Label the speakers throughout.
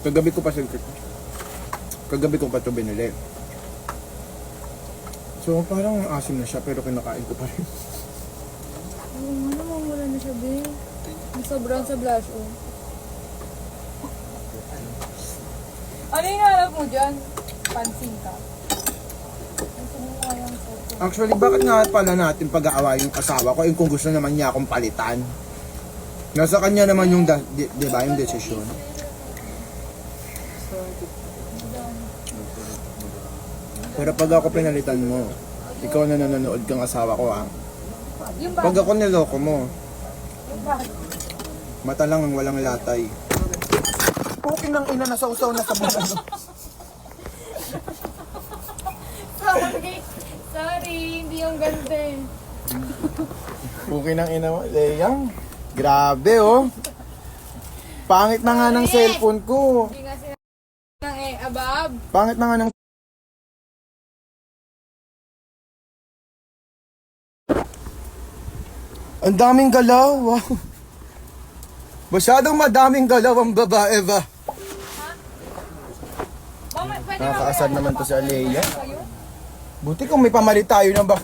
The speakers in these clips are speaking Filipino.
Speaker 1: Kagabi ko pa Kagabi ko pa ito binili. So parang asim na siya pero kinakain ko pa rin.
Speaker 2: Oo nga naman, wala na siya, be. Sobrang sa blush, oh. Ano yung harap mo dyan? Pansin ka. Gusto mo kayang photo.
Speaker 1: Actually, bakit nga pala natin pag-aaway yung asawa ko kung gusto naman niya akong palitan? Nasa kanya naman yung, di ba, yung desisyon. Pero pag ako pinalitan mo, ikaw na nanonood kang asawa ko, ha?
Speaker 2: Yung
Speaker 1: Pag
Speaker 2: bakit?
Speaker 1: ako niloko mo,
Speaker 2: Yung bakit?
Speaker 1: mata lang ang walang latay. Puking ng ina na sausaw na sa bulan.
Speaker 2: Sorry, hindi yung ganda eh.
Speaker 1: Puking ng ina mo, Leyang. Grabe, oh. Pangit na nga ng cellphone ko.
Speaker 2: Hindi nga sinabi ng abab.
Speaker 1: Pangit na nga ng... Ang daming galaw, wow. Masyadong madaming galaw ang babae ba?
Speaker 2: Pwede
Speaker 1: Nakakaasar naman to si Alea. Buti kung may pamalit tayo na ba?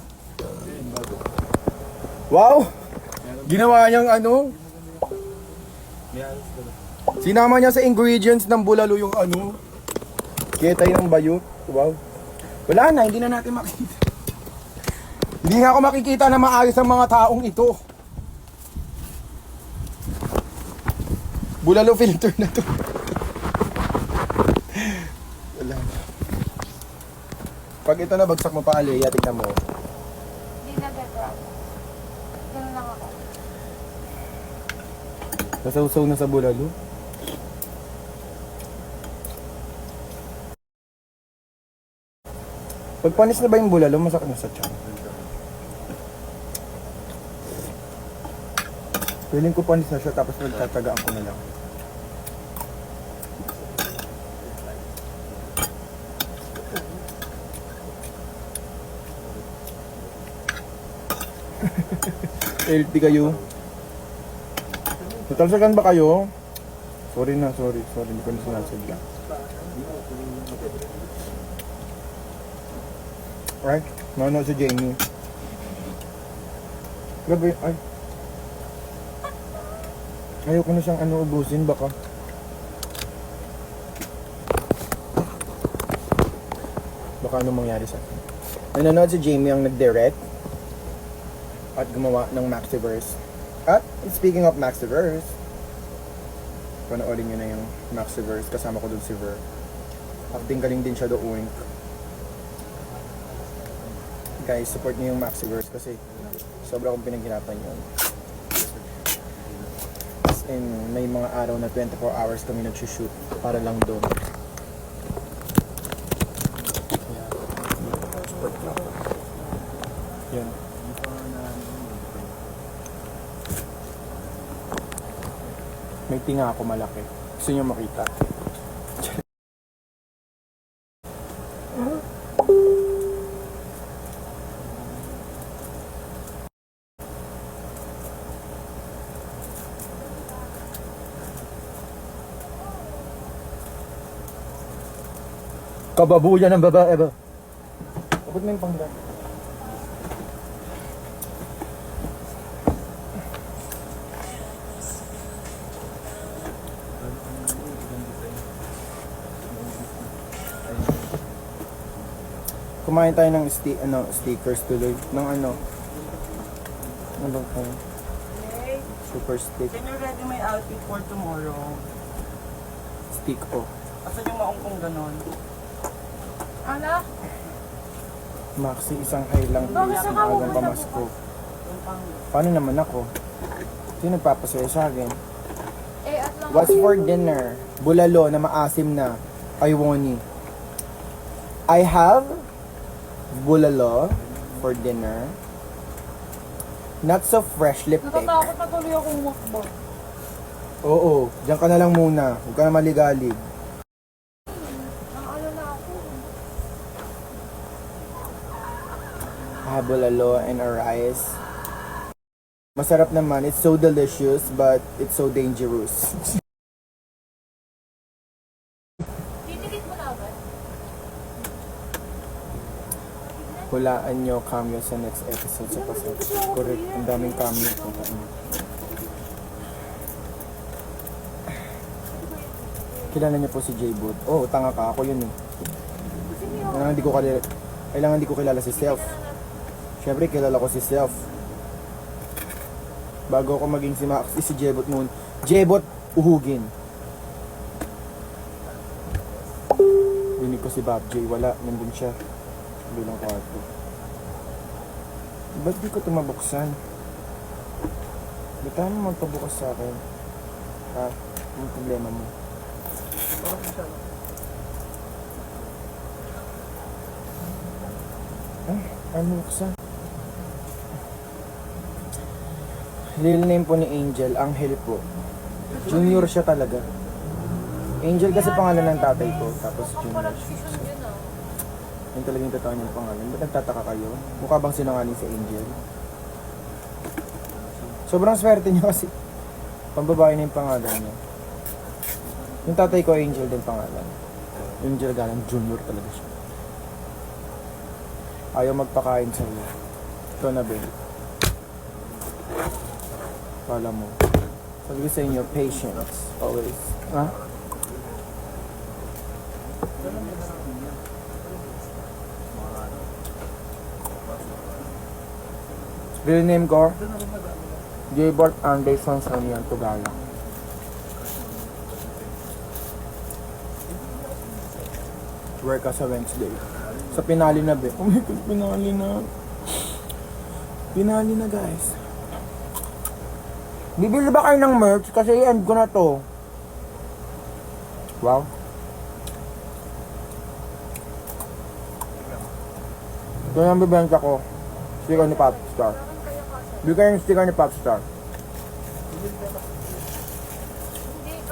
Speaker 1: Wow! Ginawa niyang ano? Sinama niya sa ingredients ng bulalo yung ano? Ketay ng bayot. Wow. Wala na, hindi na natin makita. Hindi nga ako makikita na maayos ang mga taong ito. Bulalo filter na to. Wala na. Pag ito na bagsak mo pa, Alea, tignan mo.
Speaker 2: Hindi na gagawin. Ganun lang ako.
Speaker 1: Nasawsaw na sa bulalo. Pag panis na ba yung bulalo, masakit na sa tiyan. Feeling ko panis na siya tapos magtatagaan ko na lang. Healthy kayo. Natalsagan ba kayo? Sorry, hindi ko na sinasadya. Right? Mano si Jamie. Grabe, ay. Ayoko na siyang ubusin baka. Baka anong mangyari sa akin. Nanonood si Jamie ang nag-direct at gumawa ng Maxiverse. At speaking of Maxiverse, panoorin nyo na yung Maxiverse. Kasama ko dun si Ver. Acting galing din siya doon. Guys, support niyo yung Maxiverse kasi sobra akong pinaghirapan yun. As in, may mga araw na 24 hours kami nag-shoot para lang doon. Yan. May tinga ako malaki. Gusto niyo makita? Kababuyan ng babae ba? Abot mo yung pangdan. Kumain tayo ng stickers tuloy. Ng ano? Ano bang tayo? Super stick.
Speaker 3: Can you ready my outfit for tomorrow?
Speaker 1: Stick oh.
Speaker 3: Asan yung maungkong ganon?
Speaker 2: Ano?
Speaker 1: Maxi, isang high lang. Isang agang pamasko. Paano naman ako? Sino nagpapasaya sa akin?
Speaker 2: Eh, at lang.
Speaker 1: What's for dinner? Bulalo na maasim na. Iwoni. I have bulalo for dinner. Not so fresh lipstick.
Speaker 2: Natatakot na tuloy akong mukbang.
Speaker 1: Oo, diyan ka na lang muna. Huwag ka na maligalig.
Speaker 2: Nakakalo na ako.
Speaker 1: I have bulalo and a rice. Masarap naman. It's so delicious, but it's so dangerous. Hulaan nyo cameo sa next episode sa pasok. Correct. Ang daming cameo. Kilala niyo po si J-Bot. Oh, tanga ka. Ako yun eh. Kailangan di ko kilala si Self. Siyempre, kilala ko si Self. Bago ako maging si J-Bot noon. J-Bot, uhugin. Rinig ko si Bob J. Wala, nandun siya. Bilang kwarto. Ba't di ko ito mabuksan? Ba't tayo magpabukas sa akin? Ha? Ang problema mo. Ano buksan? Real name po ni Angel, Angel po. Junior siya talaga. Angel kasi pangalan ng tatay ko, tapos Junior siya. Yun talaga yung totoo niyang pangalan. Ba't nagtataka kayo? Mukha bang sinungaling si Angel? Sobrang swerte niya kasi pambabae na yung pangalan niya. Yung tatay ko, Angel din pangalan. Angel Galang Junior talaga siya. Ayaw magpakain sa iyo. Ito na, Ben. Kala mo. Sabi ko sa inyo, patience. Always. Ha? Real name ko? J-Bart Anderson Sanian Tugala. Work ka sa Wednesday. Sa pinali na, be. Oh my God, pinali na. Pinali na, guys. Bibili ba kayo ng merch? Kasi i-end ko na to. Wow. Ito yung bibenta ko. Sticker ni Popstar. Bigay yung sticker ni Popstar.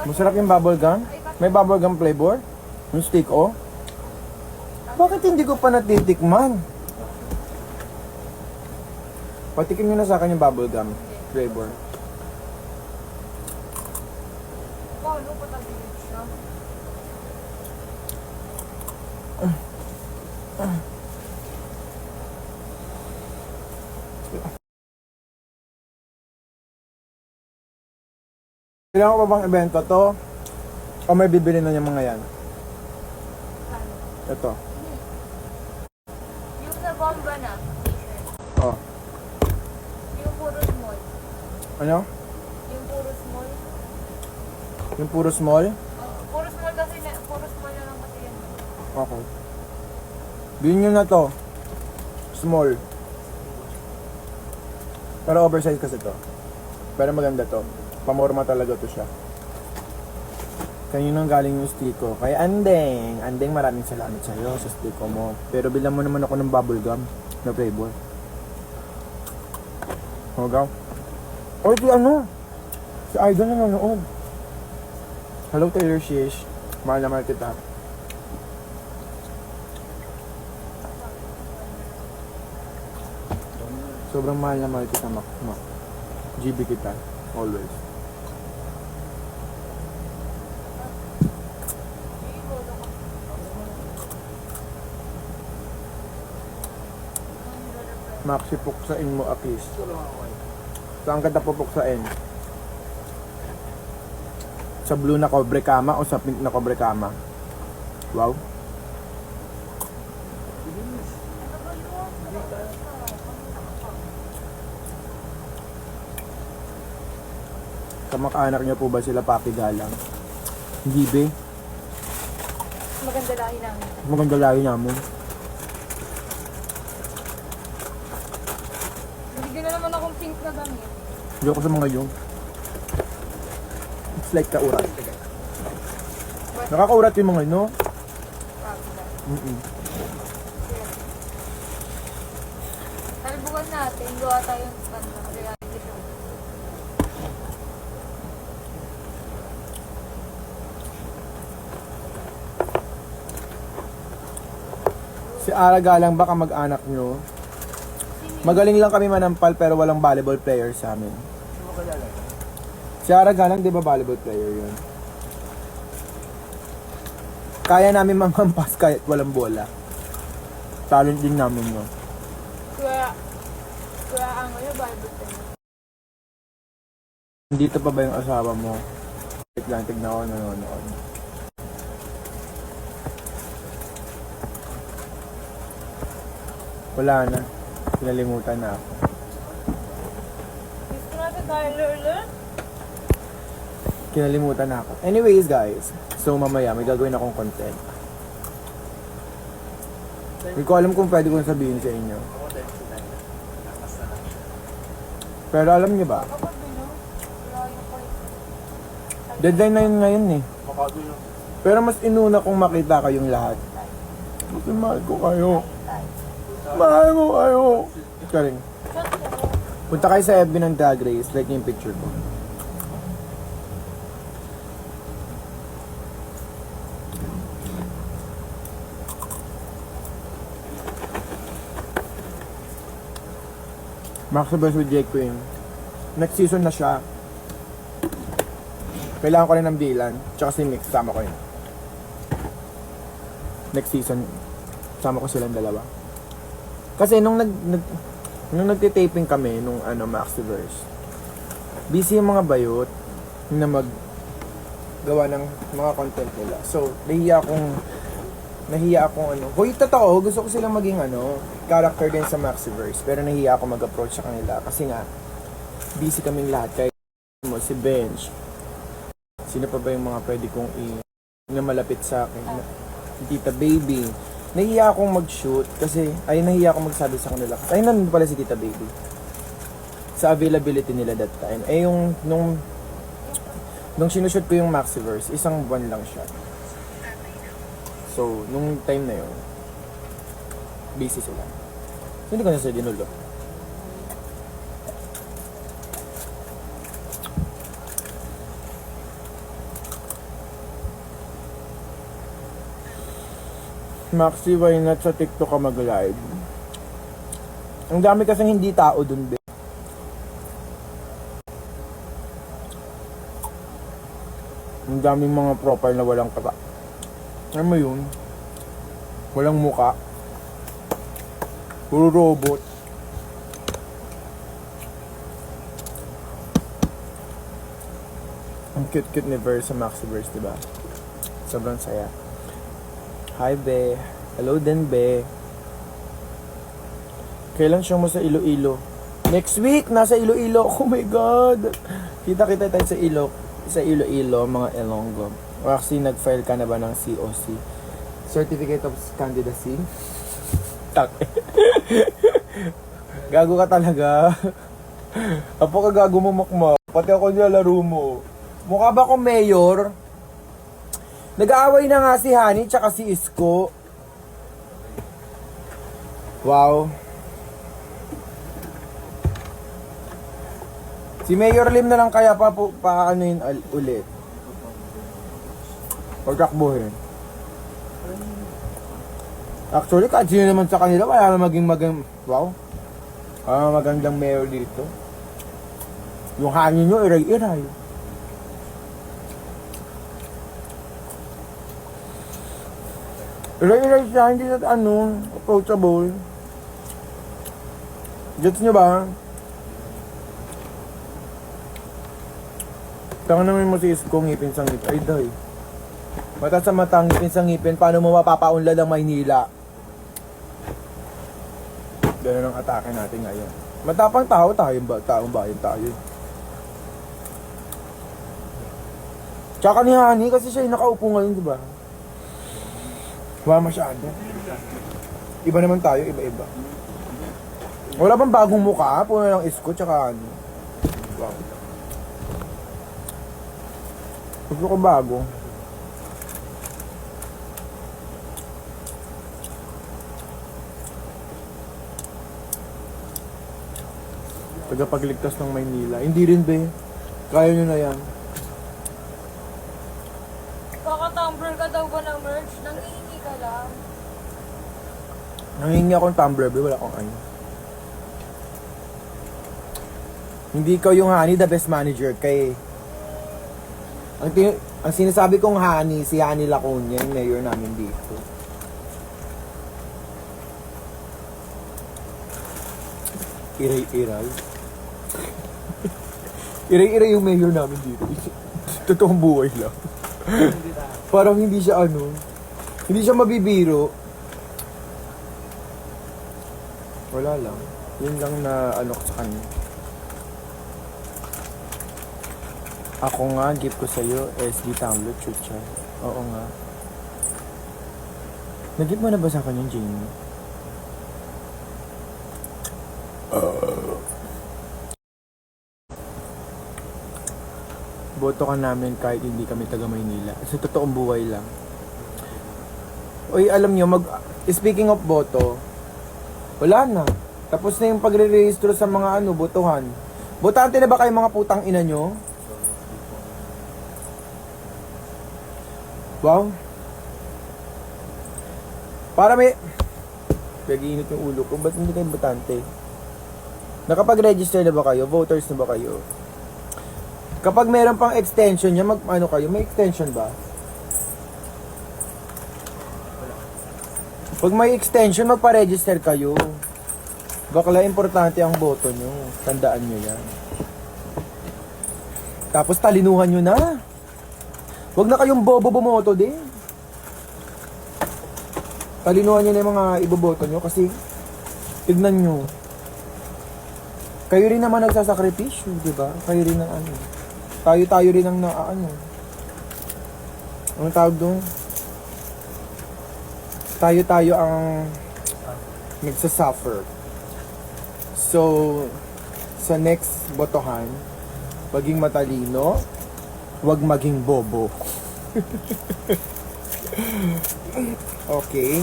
Speaker 1: Masarap yung bubble gum. May bubble gum flavor. Yung stick, oh. Bakit hindi ko pa natitikman? Patikin nyo na sa akin yung bubble gum flavor.
Speaker 2: Paano pa nabilig siya?
Speaker 1: Kailangan ko pa bang ibenta to? O may bibili na yung mga yan? Ito.
Speaker 2: Yung sa bomba na.
Speaker 1: Oh.
Speaker 2: Yung puro small.
Speaker 1: Ano?
Speaker 2: Yung puro small.
Speaker 1: Yung puro small?
Speaker 2: Puro small kasi puro small na lang kasi yan.
Speaker 1: Okay. Bilhin nyo na to. Small. Pero oversize kasi to. Pero maganda to. Pamorma talaga to siya. Kanino galing yung stiko? Kay Andeng. Andeng, maraming salamat sa iyo sa stiko mo. Pero bilang mo naman ako ng bubble gum na flavor. Hugaw. O, si ano? Si Idol na nanonood. Hello, Taylor Shish. Mahal na mahal kita. Sobrang mahal na mahal kita, Mac. GB kita. Always. Maxi, puksain mo, Akis. Saan ka pupuksain? Sa blue na cobre kama o sa pink na cobre kama? Wow. Kamag-anak niyo po ba sila Papi Galang? Hindi, be.
Speaker 2: Maganda lahi namin.
Speaker 1: Maganda lahi namin.
Speaker 2: Bigyan na naman akong pink na damit.
Speaker 1: Hindi ako sa mga yun. It's like kaurat. Nakakaurat yung mga no?
Speaker 2: Talbugan natin. Gawa tayo ng reality show.
Speaker 1: Si Ara Galang baka mag-anak nyo. Magaling lang kami manampal pero walang volleyball player sa amin. Si Ara Galang, di ba volleyball player yun? Kaya namin manghampas kahit walang bola. Talent din namin yun.
Speaker 2: Kaya ang ano, Bible tayo.
Speaker 1: Dito pa ba yung asawa mo? Wait lang, tignan ko nanonood. Wala na. Pinalimutan na ako.
Speaker 2: Gusto natin tayo ulit?
Speaker 1: Kinalimutan na ako. Anyways guys, so mamaya may gagawin akong content. Hindi ko alam kung pwede kong sabihin sa inyo. Pero alam niyo ba,
Speaker 2: Kapag bino, wala yung point.
Speaker 1: deadline na yun ngayon eh. Pero mas inuna kong makita kayong lahat. Kasi mahal ko kayo. Mahal ko kayo. Karing. Punta kayo sa FB ng Drag Race, like yung picture ko. Max Best with Jake Queen. Next season na siya. Kailangan ko rin ng Dylan. Tsaka si Mix, sama ko yun. Next season, sama ko silang dalawa. Kasi nung nagtitaping kami, nung Maxiverse, busy yung mga bayot na maggawa ng mga content nila. So, nahiya akong Hoy, totoo, gusto ko silang maging character din sa Maxiverse. Pero nahiya ako mag-approach sa kanila. Kasi nga, busy kaming lahat. Kaya mo, si Bench. Sino pa ba yung mga pwede kong na malapit sa akin? Si Tita Baby. Nahiya akong mag-shoot kasi nahiya akong magsabi sa kanila. Ay, nandun pala si Tita Baby. Sa availability nila that time. Nung sinushoot ko yung Maxiverse, isang buwan lang siya. So, nung time na yun, busy sila. So, hindi ko na sila dinulo. Maxi, why not sa TikTok ka mag-live? Ang dami kasing hindi tao dun, be. Ang daming mga profile na walang kata. Ano mo yun? Walang muka. Puro robot. Ang cute-cute ni Verse sa Maxiverse, diba? Sobrang saya. Hi, be. Hello din, be. Kailan siya mo sa Iloilo? Next week, nasa Iloilo. Oh my God. Kita-kita tayo sa Iloilo, mga Ilonggo. Actually, nag-file ka na ba ng COC? Certificate of Candidacy? Tak. Gago ka talaga. Apo ka gago mo, Makma. Pati ako nilalaro mo. Mukha ba akong mayor? Nag-aaway na nga si Hani tsaka si Isko. Wow. Si Mayor Lim na lang kaya pa-anuin ulit. Pagtakbuhin. Actually, kahit sino naman sa kanila, wala na maging wow. Magandang mayor dito. Yung Hani nyo, iray-iray. Iray-iray siya, hindi na approachable. Gets nyo ba? Tanga naman mo si Isko, ngipin sa ngipin. Ay, day. Mata sa mata, ngipin sa ngipin. Paano mo mapapaunlad ang Maynila? Ganun ang atake natin ngayon. Matapang tao tayo ba? Taong bayan tayo. Tsaka ni Hani, kasi siya yung nakaupo ngayon, di ba? Wala masyado. Iba naman tayo, iba-iba. Wala bang bagong mukha? Puno ng Isko, tsaka ano. Wow. Gusto ko bago. Tagapagligtas ng Maynila. Hindi rin, be. Kaya nyo na yan.
Speaker 2: Kaka-tumbler ka daw ba ng merch? Nangihingi ka lang.
Speaker 1: Nangingi akong tumbler, be. Wala akong ano. Hindi ikaw yung Hani, the best manager. Kay... Ang sinasabi kong Hani, si Hani Laconia, yung mayor namin dito. Iray-iray. Iray-iray yung mayor namin dito. Totoong buhay lang. Parang hindi siya hindi siya mabibiro. Wala lang. Yun lang na ko sa kanya. Ako nga, gift ko sa'yo, SD Tumblr, chucha. Oo nga. Nag-gift mo na ba sa kanya, Jamie? Boto ka namin kahit hindi kami taga Maynila. Sa totoong buhay lang. Uy, alam nyo, speaking of boto, wala na. Tapos na yung pagre-rehistro sa mga botohan. Botante na ba kayo mga putang ina nyo? Wow. Para may... Nag-iinit yung ulo ko. Ba't hindi kayo botante? Nakapag-register na ba kayo? Voters na ba kayo? Kapag meron pang extension niya, kayo? May extension ba? Pag may extension, magpa-register kayo. Bakla, importante ang boto nyo. Tandaan nyo yan. Tapos talinuhan nyo na. Huwag na kayong bobo bumoto din. Talinuhan nyo na yung mga iboboto nyo kasi tignan nyo. Kayo rin naman nagsasakripisyo, di ba? Kayo rin ang Tayo rin ang Anong tawag doon? Tayo ang nagsasuffer. So, sa next botohan, maging matalino, wag maging bobo. Okay.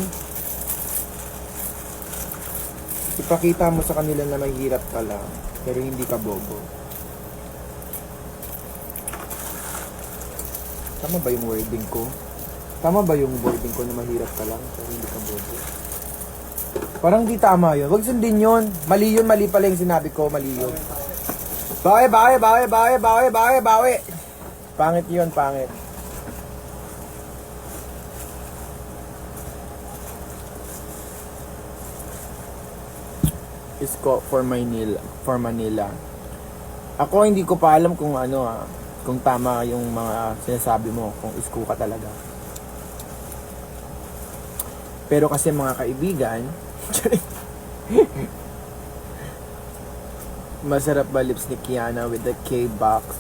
Speaker 1: Ipakita mo sa kanila na mahirap ka lang, pero hindi ka bobo. Tama ba yung wording ko? Tama ba yung wording ko na mahirap ka lang, pero hindi ka bobo? Parang di tama yun. Huwag sundin yun. Mali yun, mali pala yung sinabi ko, mali yun. Bawi. Pangit yun, pangit. Isko for Manila. Ako hindi ko pa alam kung kung tama yung mga sinasabi mo, kung isko ka talaga. Pero kasi mga kaibigan, masarap ba lips ni Kiana with the K-box?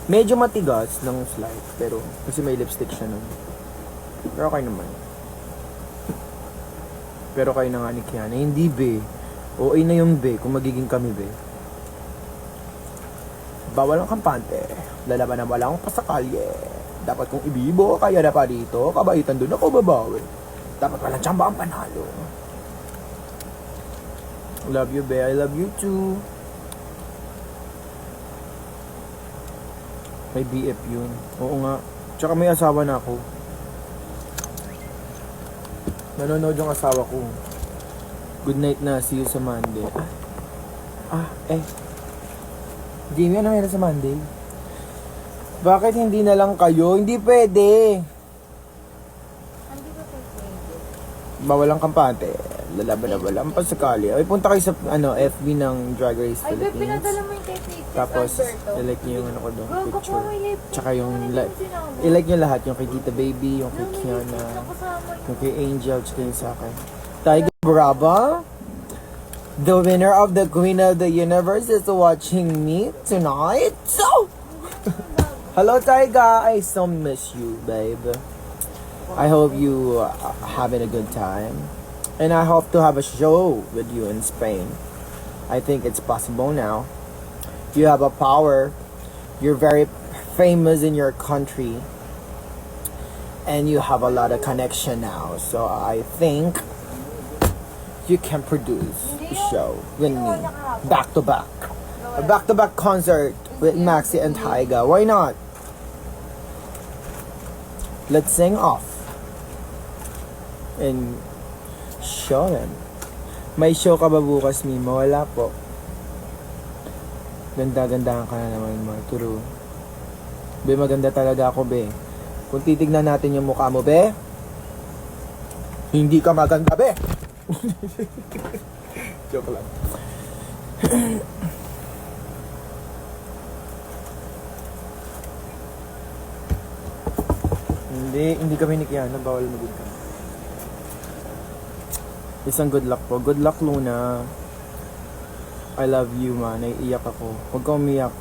Speaker 1: Medyo matigas ng slide, pero kasi may lipstick siya nun. Pero okay naman. Pero kayo na nga ni Kiana, hindi be. OA na yung be, kung magiging kami be. Bawal ang kampante. Lalaban na walang pasakalye. Dapat kung ibibo, kaya na pa dito. Kabaitan doon ako babawi. Dapat walang tsamba ang panalo. Love you, be. I love you too. May BF yun. Oo nga. Tsaka may asawa na ako. Nanonood yung asawa ko. Good night na. See you sa Monday. Jamie, ano meron sa Monday? Bakit hindi na lang kayo? Hindi pwede.
Speaker 2: Hindi ba pwede?
Speaker 1: Bawal ang kampante. Lalaban na walang pasakali. Ay, punta kayo sa FB ng Drag Race
Speaker 2: Ay, babe,
Speaker 1: Philippines.
Speaker 2: pinadala mo yung kay Tito
Speaker 1: Tapos,
Speaker 2: Alberto.
Speaker 1: i-like nyo yung ko doon,
Speaker 2: Gago
Speaker 1: picture.
Speaker 2: po, may live.
Speaker 1: Tsaka yung
Speaker 2: Ano sinama?
Speaker 1: i-like nyo lahat. Yung kay Tita Baby, yung kay
Speaker 2: Ano, may
Speaker 1: Kiana,
Speaker 2: live na kasama yun.
Speaker 1: yung kay Angel, tsaka yung sa akin. Tiger Brava, the winner of the Queen of the Universe is watching me tonight. So, hello Taiga, I so miss you, babe. I hope you having a good time. And I hope to have a show with you in Spain. I think it's possible now. You have a power. You're very famous in your country. And you have a lot of connection now. So I think you can produce a show with me. Back to back. A back to back concert with Maxi and Taiga. Why not? Let's sing off. And show them. May show ka ba bukas, Mima? Wala po. Ganda-gandahan ka na naman mo. True. Be, maganda talaga ako, be. Kung titignan natin yung mukha mo, be, hindi ka maganda, be. Joke lang. Hindi kami ni Kiana, bawal mag-good ka. Isang good luck po. Good luck, Luna. I love you, ma. Naiiyak ako. Huwag ka umiyak.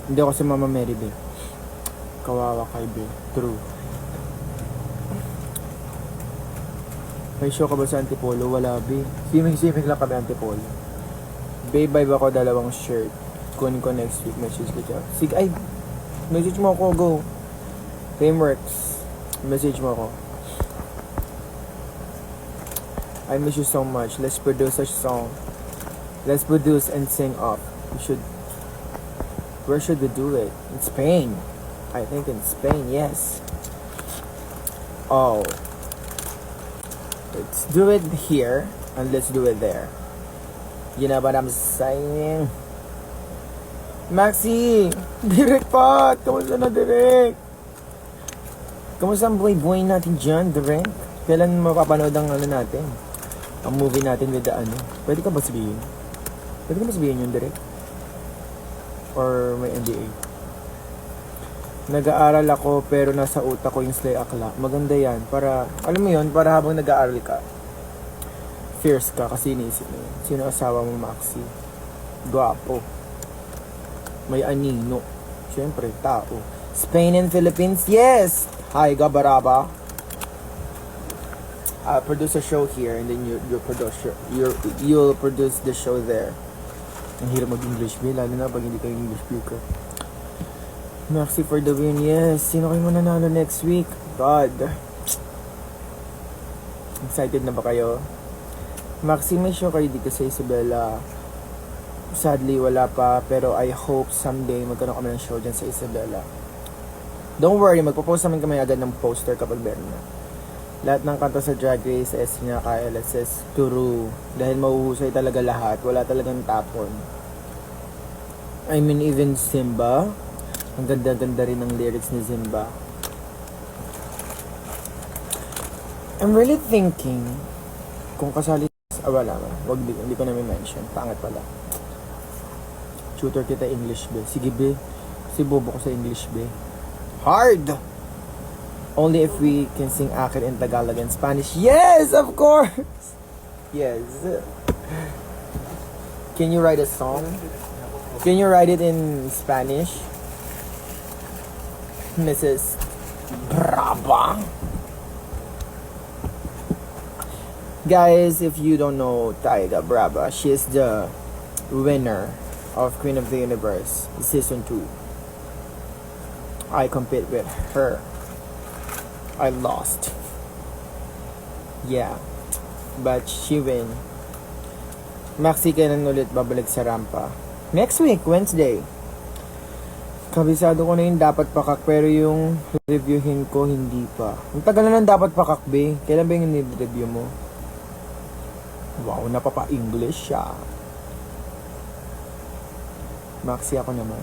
Speaker 1: Hindi ako si Mama Mary, be. Kawawa kay be. True. May show ka ba sa Antipolo? Wala, be. Siming lang kami Antipolo. Babe, buy ba ako 2 shirt? Kunin ko next week. Message ko siya. Sige, ay. Message mo ako, go. Frameworks. Message mo ako. I miss you so much. Let's produce a song. Let's produce and sing up. Where should we do it? In Spain. I think in Spain, yes. Oh. Let's do it here and let's do it there. You know what I'm saying? Maxi! Direct pa! Kamusta na direct? Kamusta ang buhay-buhay natin dyan, direct? Kailan mapapanood ang ano natin? Ang movie natin with the ano? Pwede ka ba sabihin? Pwede ka ba sabihin yun, direct? Or may NDA? Nag-aaral ako pero nasa utak ko yung Slay Akla. Maganda yan. Para, alam mo yun, para habang nag-aaral ka, fierce ka kasi iniisip mo yun. Sino asawa mo, Maxi? Guwapo. May anino. Siyempre, tao. Spain and Philippines, yes! Hi, Gabaraba. Produce a show here and then you'll produce the show there. Ang hirap mag-English, be, lalo na pag hindi kayo English speaker. Maxi for the win, yes. Sino kayo mananalo next week? God. Excited na ba kayo? Maxi, may show kayo dito sa Isabela. Sadly, wala pa. Pero I hope someday magkaroon kami ng show dyan sa Isabela. Don't worry, magpo-post naman kami agad ng poster kapag meron na. Lahat ng kanta sa Drag Race S niya kay LSS Turu. Dahil mahuhusay talaga lahat. Wala talagang tapon. I mean, even Simba. Ang ganda-ganda rin ng lyrics ni Simba. I'm really thinking kung kasali wala ba? Hindi ko na may mention. Pangit pala. Tutor kita English, be. Sige, be. Si bobo ko sa English, be. Hard! Only if we can sing Akit in Tagalog and Spanish. Yes, of course! Yes. Can you write a song? Can you write it in Spanish? Mrs. Brava. Guys, if you don't know Taiga Brava, she is the winner of Queen of the Universe Season 2. I compete with her. I lost. Yeah. But she win. Maxi, kailan ulit babalik sa rampa? Next week, Wednesday. Kabisado ko na yung dapat pakak, pero yung reviewin ko hindi pa. Ang tagal na ng dapat pakak, be. Kailan ba yung review mo? Wow, napapa-English siya. Maxi, ako naman.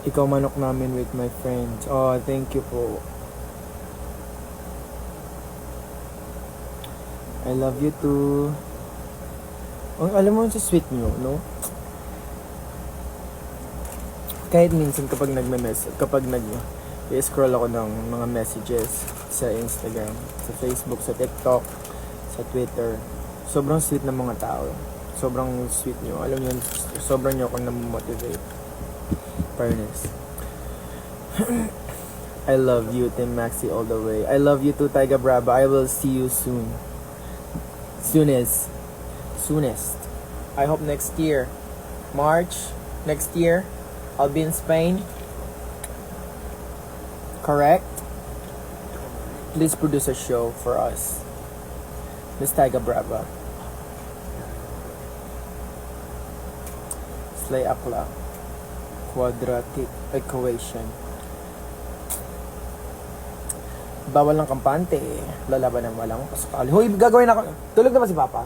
Speaker 1: Ikaw manok namin with my friends. Oh, thank you po. I love you too. Ang alam mo sa sweet nyo, no? Kahit minsan kapag i-scroll ako ng mga messages sa Instagram, sa Facebook, sa TikTok, sa Twitter, sobrang sweet ng mga tao. Sobrang sweet nyo. Alam nyo, sobrang nyo akong namomotivate. Fairness. I love you, Team Maxi, all the way. I love you too, Taiga Brava. I will see you soon. Soonest. I hope next year, March next year, I'll be in Spain. Correct? Please produce a show for us. Miss Taiga Brava. Slay Akla. Quadratic equation. Bawal ng kampante. Lalaban ng walang pasakal. Hoy, gagawin ako. Tulog na ba si Papa?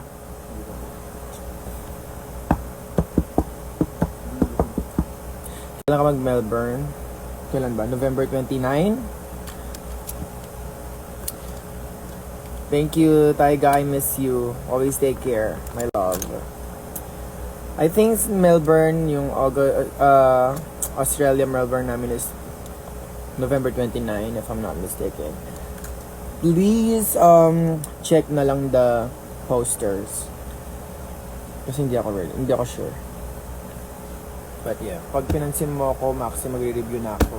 Speaker 1: Kailan ka mag-Melbourne? Kailan ba? November 29? Thank you, Taiga. I miss you. Always take care, my love. I think Melbourne, yung Australia, Melbourne namin is November 29, if I'm not mistaken. Please, check na lang the posters. Kasi hindi ako sure. But yeah, pag pinansin mo ako, Maxi, magre-review na ako.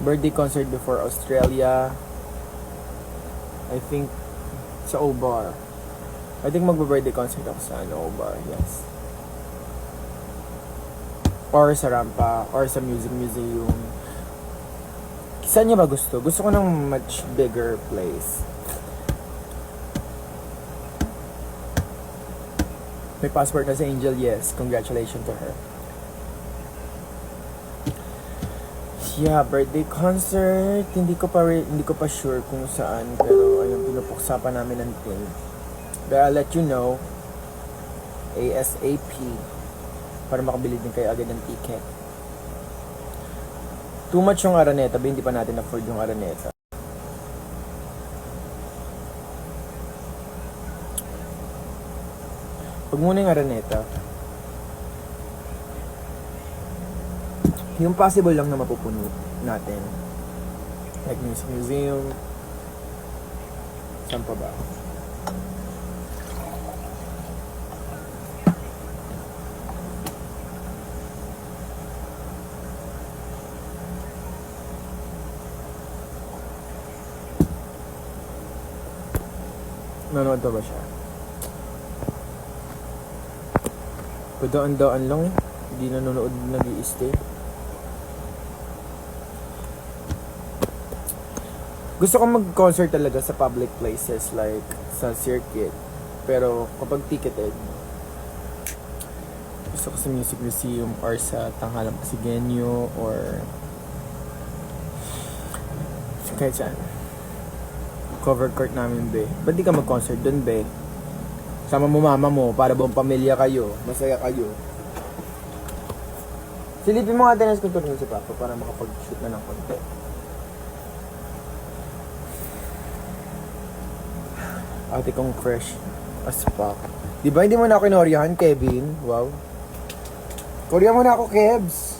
Speaker 1: Birthday concert before Australia. I think sa O-Bar. I think magbe-birthday concert ako sa O-Bar, yes. Or sa Rampa, or sa Music Museum. Saan niya ba gusto? Gusto ko ng much bigger place. May passport na si Angel, yes. Congratulations to her. Yeah, birthday concert. Hindi ko pa sure kung saan, pero ayun, pinupuksapan namin ng team. But I'll let you know ASAP para makabili din kayo agad ng ticket. Too much yung Araneta, ba hindi pa natin afford yung Araneta. Pag muna yung Araneta, yung possible lang na mapupuno natin. Like Music Museum. Saan pa ba? Nanonood pa ba siya? Padaan-daan lang eh. Hindi nanonood, nag-i-stay. Gusto ko mag-concert talaga sa public places like sa circuit. Pero kapag ticketed, gusto ko sa Music Museum or sa Tanghalang Pasigueño or kahit saan. Cover court namin, be. Ba't di ka mag-concert dun, be? Sama mo mama mo para buong pamilya kayo. Masaya kayo. Silipin mo nga tennis kung tuloy si Papa para makapag-shoot na ng konti. Ate kong fresh as fuck. Di ba hindi mo na ako inoryahan, Kevin? Wow. Korya mo na ako, Kebs.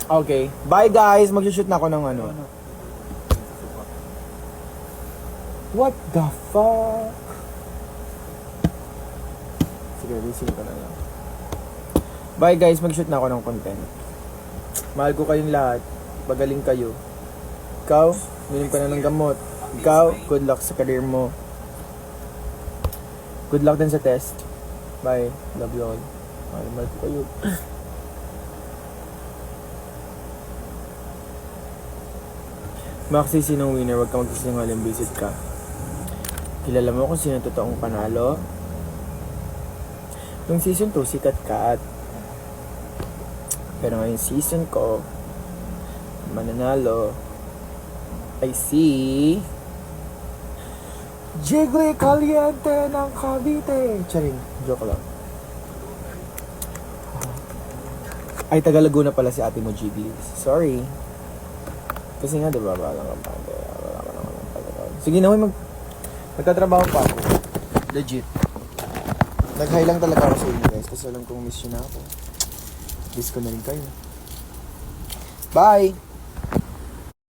Speaker 1: Okay. Bye, guys. Mag-shoot na ako ng ano. What the fuck? Sige, resin ko na lang. Bye, guys. Mag-shoot na ako ng content. Mahal ko kayong lahat. Magaling kayo. Ikaw, minom ka na ng gamot. Ikaw, good luck sa career mo. Good luck din sa test. Bye. Love you all. Mahal ko kayo. Maxi, sinong winner? Huwag kang magsisingaling, visit ka. Kilala mo kung sino totoong panalo? Nung season 2, sikat ka at pero ngayon season ko, mananalo ay si Jiggly Caliente ng Cavite. Charing, joke lang. Ay, taga Laguna pala si ate mo, Jiggly. Sorry. Kasi nga, diba, wala ka pa. Wala ka naman talaga. Sige na, magtatrabaho pa ako. Legit. Nag-hi lang talaga ako sa inyo, guys. Kasi alam kong miss yun na ako. Miss ko na rin kayo. Bye!